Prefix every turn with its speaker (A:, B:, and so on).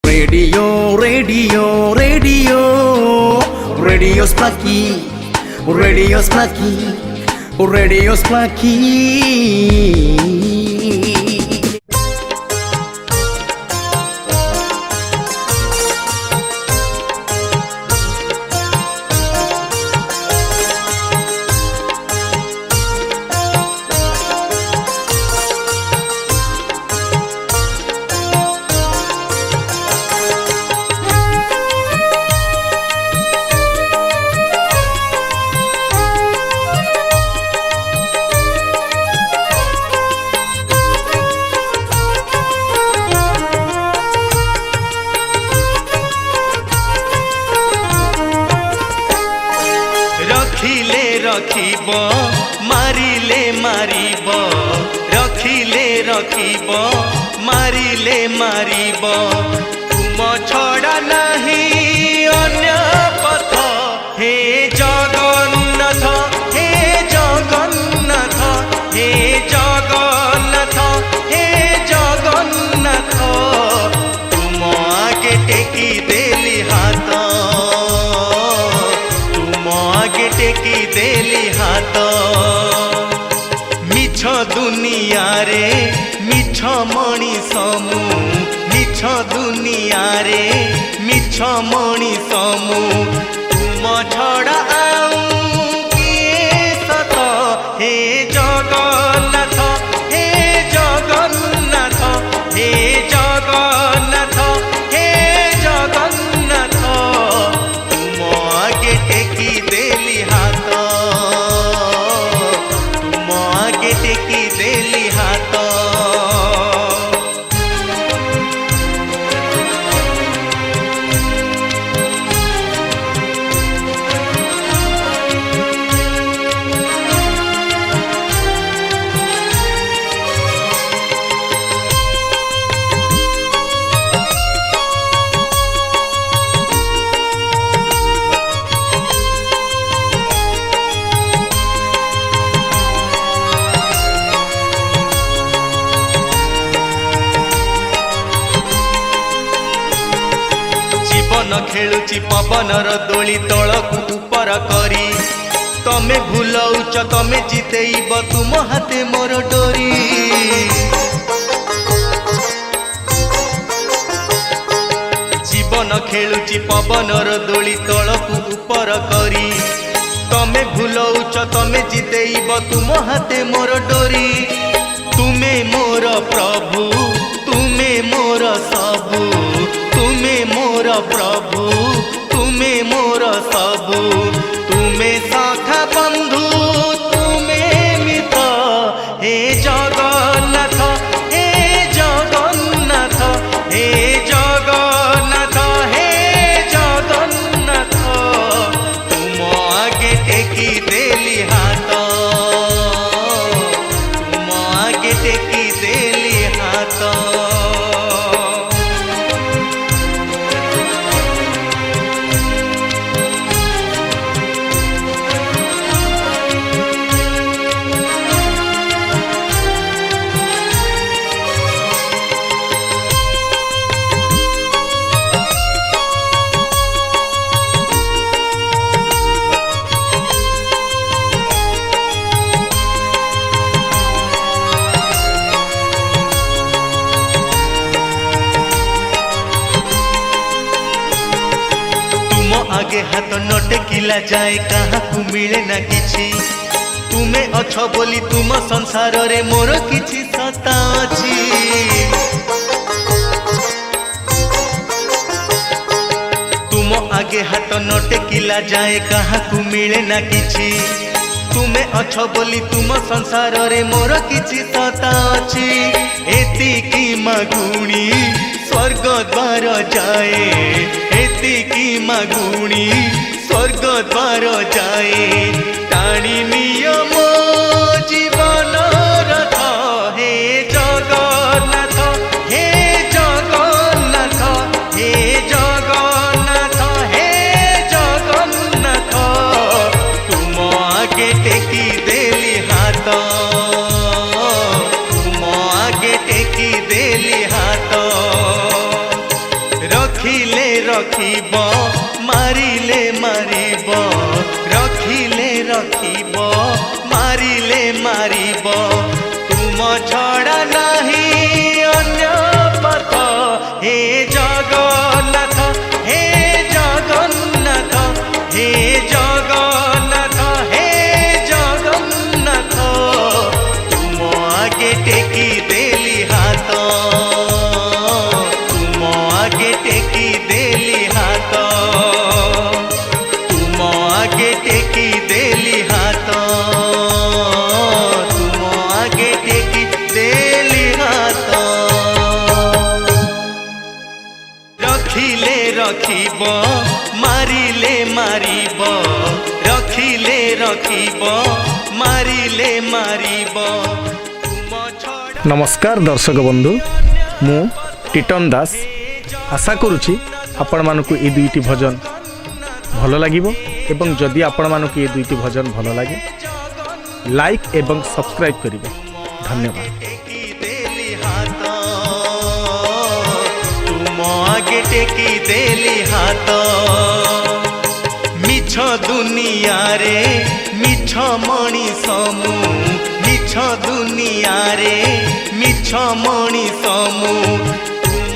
A: Radio, radio, radio, Radio Splaki, Radio Splaki, Radio Splaki.
B: रखिले रखिब मारिले मारिब रखिले रखिब मारिले मारिब तुम छड़ा नहीं अन्य पथ हे जगन्नाथ हे जगन्नाथ हे जगन्नाथ हे जगन्नाथ तुम आगे टेकी देली हाथ टेकी देली हाथ मिछ दुनिया रे मिछ मणिष मु मिछ दुनिया रे मिछ मणिष मु तुम छड़ा आउ किए सत हे जगन्नाथ हे जगन्नाथ हे जगन्नाथ हे जगन्नाथ तुम आगे टेकी देली हाथ तुम आगे टेकी देली हाथ जीवन खेलुची पवनर दोली तलकू ऊपर करी तमे भूलौच तमे जितेइब तुम हाथे मोर डोरी जीवन खेलुची पवनर दोली तलकू ऊपर करी तमे भूलौच तमे जितेइब तुम हाथे मोर डोरी तुमे मोर प्रभु तुमे मोर सबु तुमे मोर प्रभु तुमे मोर सबु तुमे सखा बंधु तुमे मित हे जगन्नाथ हे जगन्नाथ हे जगन्नाथ हे जगन्नाथ तुम आगे टेकी देली हाथ तुम आगे टेकी देली हाथ आगे हाथ न टेकिला जाए कहाँ को मिले ना किछि तुमे अछ बोली तुम संसार रे मोर किछि सत्ता अछि तुम आगे हाथ न टेकिला जाए कहाँ को मिले ना किछि तुमे अछ बोली तुम संसार रे मोर किछि सत्ता अछि एतिकी मागुणी स्वर्ग द्वार जाए एतिकी मागुणी स्वर्ग द्वार जाए टाणी नियम जीवन रथ हे जगन्नाथ हे जगन्नाथ हे जगन्नाथ हे जगन्नाथ तुम आगे टेकी देली हाथ तुम आगे टेकी देली हाथ रखिब मारिले मारिब रखिले रखिब मारिले मारिब तुम छड़ा नहीं अन्य पथ हे जगन्नाथ हे जगन्नाथ हे जगन्नाथ हे जगन्नाथ तुम आगे टेकी देली हाथ तुम आगे टेकी देली हाथ तुम आगे टेकी देली हाथ तुम आगे टेकी देली हाथ रखिले रखिब मारिले मारिब रखिले रखिब मारिले मारिब तुम छड़ा
C: नमस्कार दर्शक बंधु मु टिटन दास आशा करुछि आपण मानकु ए दुईटी भजन भल लागिबो एवं जदि आपण मानकु ए दुईटी भजन भल लागे लाइक एवं सब्सक्राइब करिवे धन्यवाद।
B: टेकी देली हाथ तुम आगे टेकी देली हाथ मिछ दुनिया रे मिछ मणिष मु मिछ दुनिया रे मिछ मणिष मु तुम